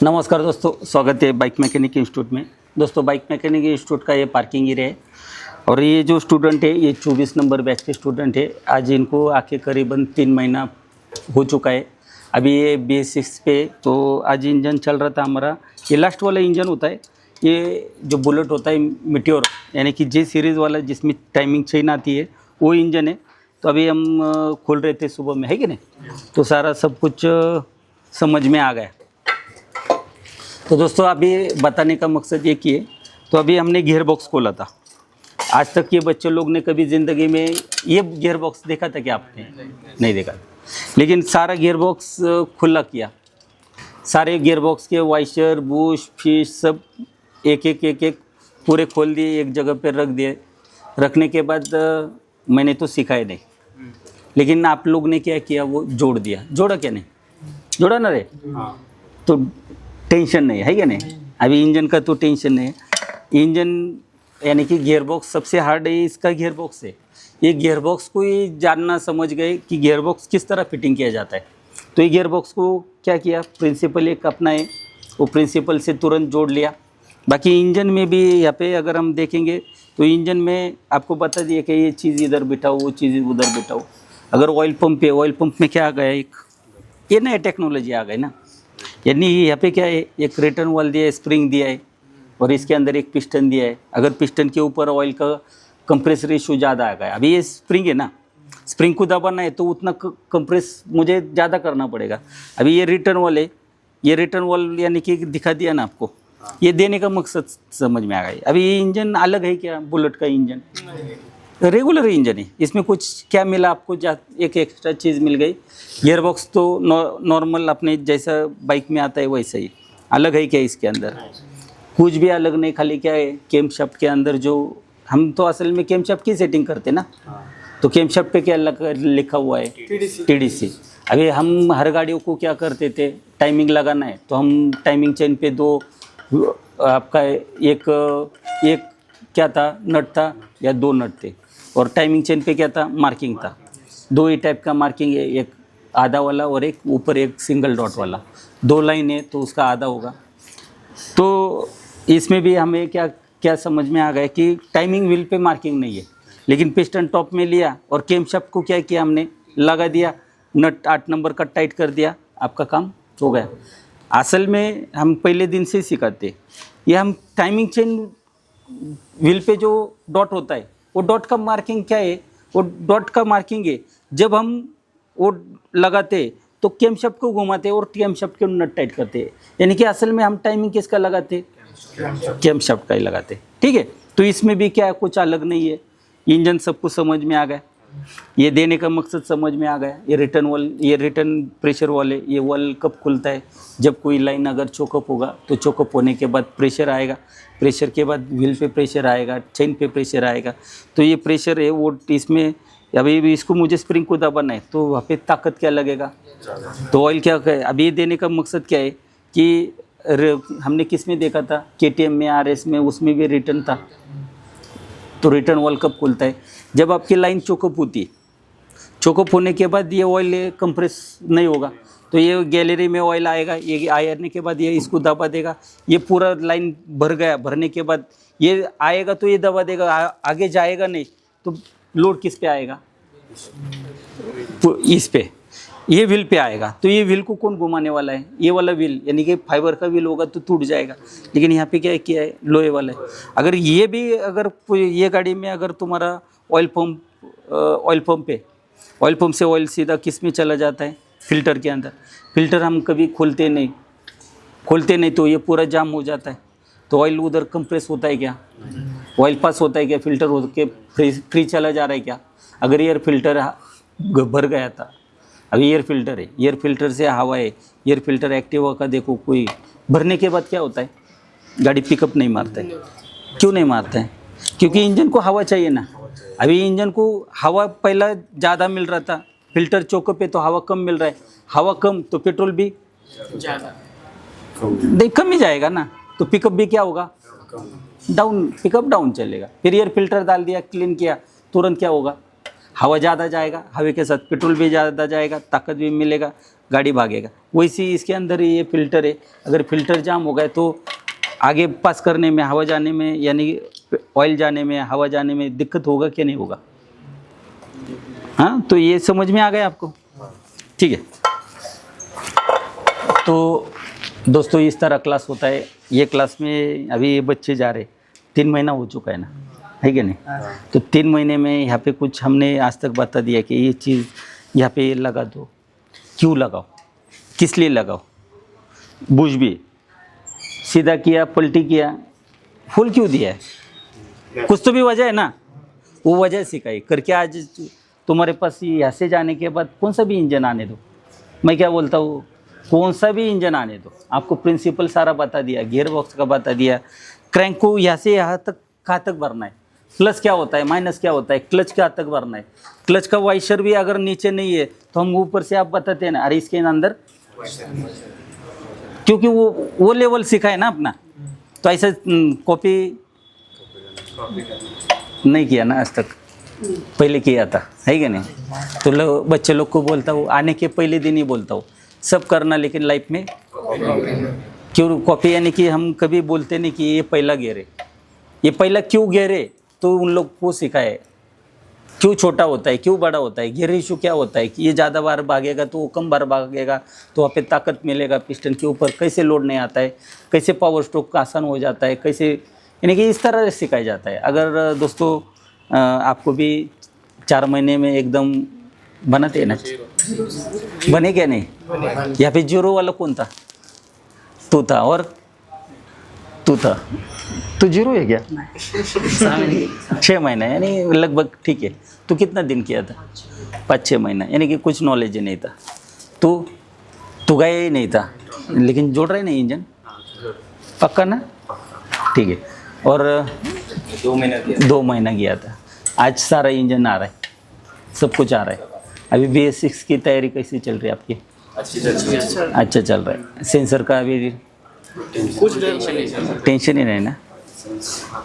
नमस्कार दोस्तों, स्वागत है बाइक मैकेनिक इंस्टीट्यूट में। दोस्तों, बाइक मैकेनिक इंस्टीट्यूट का ये पार्किंग एरिया है और ये जो स्टूडेंट है ये 24 नंबर बैच के स्टूडेंट है। आज इनको आके करीबन 3 महीना हो चुका है। अभी ये BS6 पे तो आज इंजन चल रहा था हमारा। ये लास्ट वाला इंजन होता है, ये जो बुलेट होता है मीटियोर, यानी कि J सीरीज़ वाला जिसमें टाइमिंग चेन आती है, वो इंजन है। तो अभी हम खोल रहे थे सुबह में, है कि नहीं, तो सारा सब कुछ समझ में आ गया। तो दोस्तों, अभी बताने का मकसद ये कि है, तो अभी हमने गियर बॉक्स खोला था। आज तक ये बच्चे लोग ने कभी ज़िंदगी में ये गियर बॉक्स देखा था क्या आपने? नहीं देखा। लेकिन सारा गियर बॉक्स खुला किया, सारे गियर बॉक्स के वाइशर, बुश, फिश सब एक एक पूरे खोल दिए, एक जगह पर रख दिए। रखने के बाद मैंने तो सिखाया नहीं, लेकिन आप लोग ने क्या किया, वो जोड़ दिया। जोड़ा क्या? नहीं जोड़ा ना रे? तो टेंशन नहीं है क्या? नहीं, अभी इंजन का तो टेंशन नहीं है। इंजन यानी कि गियर बॉक्स सबसे हार्ड है, इसका गियर बॉक्स है। ये गियर बॉक्स को ही जानना समझ गए कि गियर बॉक्स किस तरह फिटिंग किया जाता है। तो ये गियर बॉक्स को क्या किया, प्रिंसिपल एक अपना है, वो प्रिंसिपल से तुरंत जोड़ लिया। बाकी इंजन में भी यहाँ पे अगर हम देखेंगे तो इंजन में आपको बता दिया कि ये चीज़ इधर बिठाओ, वो चीज़ उधर बिठाओ। अगर ऑयल पंप है, ऑयल पंप में क्या आ गया, एक ये नया टेक्नोलॉजी आ गई ना। यानी यहाँ पे क्या है, एक रिटर्न वाल दिया है, स्प्रिंग दिया है और इसके अंदर एक पिस्टन दिया है। अगर पिस्टन के ऊपर ऑयल का कंप्रेस रेशियो ज़्यादा आ गया, अभी ये स्प्रिंग है ना, स्प्रिंग को दबाना है तो उतना कंप्रेस मुझे ज़्यादा करना पड़ेगा। अभी ये रिटर्न वाल है, ये रिटर्न वाल यानी कि दिखा दिया ना आपको, ये देने का मकसद समझ में आ गया। अभी ये इंजन अलग है क्या? बुलेट का इंजन रेगुलर इंजन है, इसमें कुछ क्या मिला आपको, एक एक्स्ट्रा चीज़ मिल गई। गियर बॉक्स तो नॉर्मल अपने जैसा बाइक में आता है वैसा ही। अलग है क्या इसके अंदर? कुछ भी अलग नहीं, खाली क्या है, कैम शाफ्ट के अंदर जो हम तो असल में कैम शाफ्ट की सेटिंग करते ना, तो कैम शाफ्ट पे क्या लिखा हुआ है? TDC। अभी हम हर गाड़ियों को क्या करते थे, टाइमिंग लगाना है तो हम टाइमिंग चेन पे दो आपका एक क्या था, नट था या 2 नट थे, और टाइमिंग चेन पे क्या था, मार्किंग था। 2 ही टाइप का मार्किंग है, एक आधा वाला और एक ऊपर एक सिंगल डॉट वाला। 2 लाइन है तो उसका आधा होगा। तो इसमें भी हमें क्या क्या समझ में आ गया कि टाइमिंग व्हील पे मार्किंग नहीं है, लेकिन पिस्टन टॉप में लिया और कैम शाफ्ट को क्या किया, हमने लगा दिया, नट 8 नंबर का टाइट कर दिया, आपका काम हो गया। असल में हम पहले दिन से सिखाते, ये हम टाइमिंग चेन व्हील पे जो डॉट होता है, वो डॉट का मार्किंग क्या है, वो डॉट का मार्किंग है। जब हम वो लगाते तो कैम शाफ्ट को घुमाते और कैम शाफ्ट के नट टाइट करते, यानी कि असल में हम टाइमिंग किसका लगाते, कैम शाफ्ट का ही लगाते। ठीक है, तो इसमें भी क्या कुछ अलग नहीं है। इंजन सबको समझ में आ गया, ये देने का मकसद समझ में आ गया। ये रिटर्न वाल, ये रिटर्न प्रेशर वाले, ये वाल कब खुलता है, जब कोई लाइन अगर चोकअप होगा तो चोकअप होने के बाद प्रेशर आएगा, प्रेशर के बाद व्हील पे प्रेशर आएगा, चेन पे प्रेशर आएगा। तो ये प्रेशर है वो इसमें, अभी भी इसको मुझे स्प्रिंग को दबाना है तो वहाँ पे ताकत क्या लगेगा, तो ऑयल क्या है। अभी ये देने का मकसद क्या है कि हमने किस में देखा था, KTM में, RS में, उसमें भी रिटर्न था। तो रिटर्न ऑयल कब खुलता है, जब आपकी लाइन चोकअप होती है। चोकअप होने के बाद ये ऑयल कंप्रेस नहीं होगा तो ये गैलरी में ऑयल आएगा, ये आने के बाद ये इसको दबा देगा, ये पूरा लाइन भर गया। भरने के बाद ये आएगा तो ये दबा देगा, आगे जाएगा नहीं तो लोड किस पे आएगा, इस पे, ये व्हील पे आएगा। तो ये व्हील को कौन घुमाने वाला है, ये वाला व्हील, यानी कि फाइबर का व्हील होगा तो टूट जाएगा। लेकिन यहाँ पे क्या किया है, लोहे वाला है। अगर ये भी, अगर ये गाड़ी में अगर तुम्हारा ऑयल पंप है, ऑयल पंप से ऑयल सीधा किस में चला जाता है, फिल्टर के अंदर। फिल्टर हम कभी खोलते नहीं तो ये पूरा जाम हो जाता है। तो ऑयल उधर कंप्रेस होता है क्या, ऑयल पास होता है क्या, फिल्टर हो के फ्री चला जा रहा है क्या। अगर एयर फिल्टर भर गया था, अभी एयर फिल्टर है, एयर फिल्टर से हवा है, एयर फिल्टर एक्टिवा का देखो, कोई भरने के बाद क्या होता है, गाड़ी पिकअप नहीं मारता है। क्यों नहीं मारता है? क्योंकि इंजन को हवा चाहिए ना। अभी इंजन को हवा पहला ज़्यादा मिल रहा था, फिल्टर चौकअप पे तो हवा कम मिल रहा है। हवा कम तो पेट्रोल भी ज़्यादा, नहीं कम ही जाएगा ना, तो पिकअप भी क्या होगा, डाउन, पिकअप डाउन चलेगा। फिर एयर फिल्टर डाल दिया, क्लीन किया, तुरंत क्या होगा, हवा ज़्यादा जाएगा, हवा के साथ पेट्रोल भी ज़्यादा जाएगा, ताकत भी मिलेगा, गाड़ी भागेगा। वैसे ही इसके अंदर ये फिल्टर है, अगर फिल्टर जाम हो गया तो आगे पास करने में, हवा जाने में, यानी ऑयल जाने में, हवा जाने में दिक्कत होगा क्या नहीं होगा? हाँ, तो ये समझ में आ गया आपको? ठीक है। तो दोस्तों इस तरह क्लास होता है। ये क्लास में अभी ये बच्चे जा रहे, 3 महीना हो चुका है ना, है कि नहीं? तो 3 महीने में यहाँ पे कुछ हमने आज तक बता दिया कि ये चीज़ यहाँ पे लगा दो, क्यों लगाओ, किस लिए लगाओ, बुझ भी सीधा किया, पलटी किया, फुल क्यों दिया है, कुछ तो भी वजह है ना, वो वजह सिखाई करके। आज तुम्हारे पास यहाँ से जाने के बाद कौन सा भी इंजन आने दो, मैं क्या बोलता हूँ, कौन सा भी इंजन आने दो, आपको प्रिंसिपल सारा बता दिया, गियर बॉक्स का बता दिया, क्रैंक को यहाँ से यहाँ तक कहाँ तक भरना है, प्लस क्या होता है, माइनस क्या होता है, क्लच कहाँ तक भरना है, क्लच का वाइशर भी अगर नीचे नहीं है तो हम ऊपर से आप बताते हैं ना, अरे इसके अंदर, क्योंकि वो लेवल सीखा है ना अपना। तो ऐसा कॉपी नहीं किया ना आज तक, पहले किया था, है कि नहीं? तो बच्चे लोग को बोलता हूँ, आने के पहले दिन ही बोलता हूँ, सब करना लेकिन लाइफ में क्यों कॉपी, यानी कि हम कभी बोलते नहीं कि ये पहला गियर है, ये पहला क्यों गियर है, तो उन लोग को सिखाए क्यों छोटा होता है, क्यों बड़ा होता है, गियर इशू क्या होता है, कि ये ज़्यादा बार भागेगा तो वो कम बार भागेगा तो वहाँ पे ताकत मिलेगा पिस्टन के ऊपर, कैसे लोड नहीं आता है, कैसे पावर स्ट्रोक आसान हो जाता है, कैसे, यानी कि इस तरह से सिखाया जाता है। अगर दोस्तों आपको भी 4 महीने में एकदम बनाते हैं ना, बने क्या नहीं? यहाँ पे 0 वाला कौन था? तू था, और तू था, तो 0 है क्या? 6 महीना, यानी लगभग ठीक है। तो कितना दिन किया था? 5-6 महीना, यानी कि कुछ नॉलेज ही नहीं था, तो गया ही नहीं था, लेकिन जोड़ रहे नहीं इंजन, पक्का ना? ठीक है। और 2 महीना गया था, आज सारा इंजन आ रहा है, सब कुछ आ रहा है। अभी BS6 की तैयारी कैसी चल रही है आपकी? अच्छा चल रहा है। सेंसर का अभी कुछ टेंशन ही नहीं ना?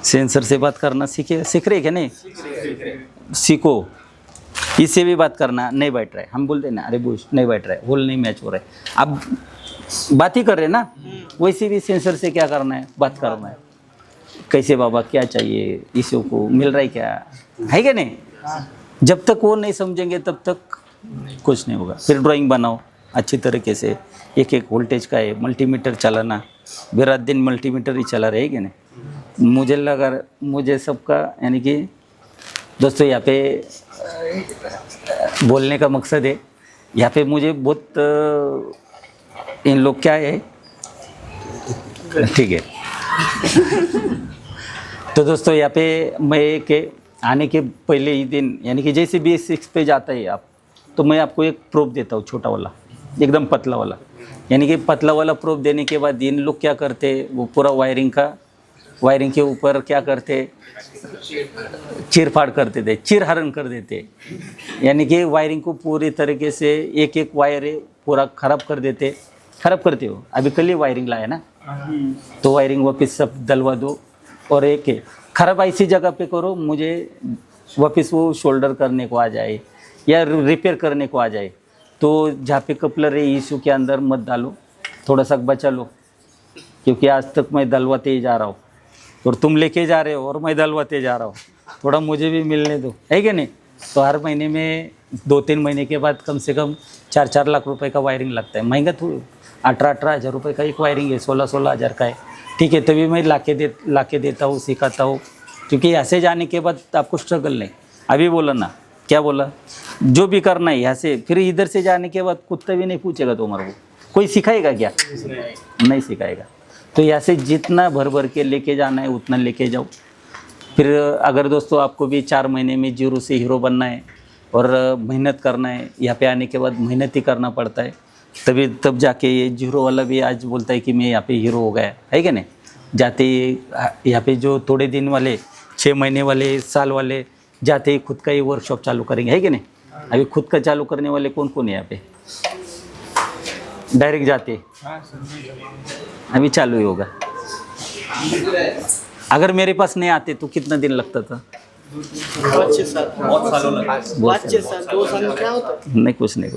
सेंसर से बात करना सीख रहे क्या नहीं? सीखो, इससे भी बात करना नहीं बैठ रहा है, हम बोलते हैं ना, अरे बुश नहीं बैठ रहा है, होल नहीं मैच हो रहा है, अब बात ही कर रहे हैं ना, वैसे भी सेंसर से क्या करना है, बात करना है, कैसे बाबा क्या चाहिए, इशू को मिल रहा है क्या, है क्या नहीं? जब तक वो नहीं समझेंगे तब तक कुछ नहीं होगा। फिर ड्राइंग बनाओ अच्छी तरीके से, एक एक वोल्टेज का है, मल्टीमीटर चलाना, रात दिन मल्टीमीटर ही चला रहे कि नहीं? मुझे लगा, मुझे सबका, यानी कि दोस्तों यहाँ पे बोलने का मकसद है, यहाँ पे मुझे बहुत इन लोग क्या है, ठीक है। तो दोस्तों यहाँ पे मैं के आने के पहले ही दिन, यानी कि जैसे BS6 पे जाता है आप, तो मैं आपको एक प्रूफ देता हूँ, छोटा वाला, एकदम पतला वाला, यानी कि पतला वाला प्रूफ देने के बाद इन लोग क्या करते, वो पूरा वायरिंग के ऊपर क्या करते, चीर फाड़ करते थे, चीर हरण कर देते, यानी कि वायरिंग को पूरी तरीके से एक एक वायर पूरा ख़राब कर देते। ख़राब करते हो, अभी कल ही वायरिंग लाया ना, तो वायरिंग वापस सब डलवा दो, और एक ख़राब ऐसी जगह पे करो, मुझे वापस वो शोल्डर करने को आ जाए या रिपेयर करने को आ जाए। तो जहाँ पे कपलर है इशू के अंदर मत डालो, थोड़ा सा बचा लो, क्योंकि आज तक मैं डलवाते ही जा रहा हूँ और तुम लेके जा रहे हो और मैं डलवाते जा रहा हूँ, थोड़ा मुझे भी मिलने दो, है कि नहीं? तो हर महीने में 2-3 महीने के बाद कम से कम 4-4 लाख रुपए का वायरिंग लगता है, महंगा तो 18-18 हज़ार रुपये का एक वायरिंग है, 16-16 हज़ार का है, ठीक है। तभी मैं ला के देता हूँ, सिखाता हूँ, क्योंकि ऐसे जाने के बाद आपको स्ट्रगल नहीं। अभी बोला ना, क्या बोला, जो भी करना है यहाँ से, फिर इधर से जाने के बाद कुत्ता भी नहीं पूछेगा तुम्हारे को, कोई सिखाएगा क्या? नहीं सिखाएगा। तो यहाँ से जितना भर के लेके जाना है उतना लेके जाओ। फिर अगर दोस्तों आपको भी 4 महीने में 0 से हीरो बनना है और मेहनत करना है, यहाँ पे आने के बाद मेहनत ही करना पड़ता है, तब जाके ये 0 वाला भी आज बोलता है कि मैं यहाँ पे हीरो हो गया, है कि नहीं? जाते यहाँ पे जो थोड़े दिन वाले, 6 महीने वाले, साल वाले, जाते ही खुद का ही वर्कशॉप चालू करेंगे, है कि नहीं? अभी खुद का चालू करने वाले कौन कौन है यहाँ पे? डायरेक्ट जाते, अभी चालू ही होगा। अगर मेरे पास नहीं आते तो कितना दिन लगता था? बहुत 5-6 साल 2 साल में क्या होता है? नहीं कुछ नहीं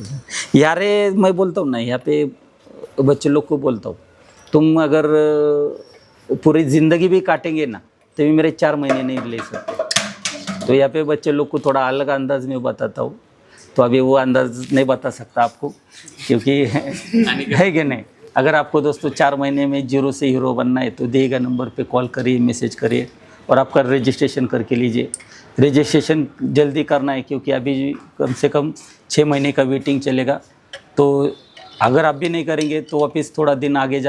यार, मैं बोलता हूँ ना, यहाँ पे बच्चे लोग को बोलता हूँ, तुम अगर पूरी ज़िंदगी भी काटेंगे ना तो भी मेरे 4 महीने नहीं ले सकते। तो यहाँ पे बच्चे लोग को थोड़ा अलग अंदाज में बताता हूँ, तो अभी वो अंदाज नहीं बता सकता आपको, क्योंकि है कि नहीं। अगर आपको दोस्तों 4 महीने में जीरो से हीरो बनना है तो दिएगा नंबर पे कॉल करिए, मैसेज करिए और आपका रजिस्ट्रेशन करके लीजिए। रजिस्ट्रेशन जल्दी करना है, क्योंकि अभी कम से कम 6 महीने का वेटिंग चलेगा। तो अगर आप भी नहीं करेंगे तो वापस थोड़ा दिन आगे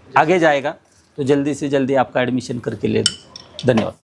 आगे जाएगा। तो जल्दी से जल्दी आपका एडमिशन करके ले दो। धन्यवाद।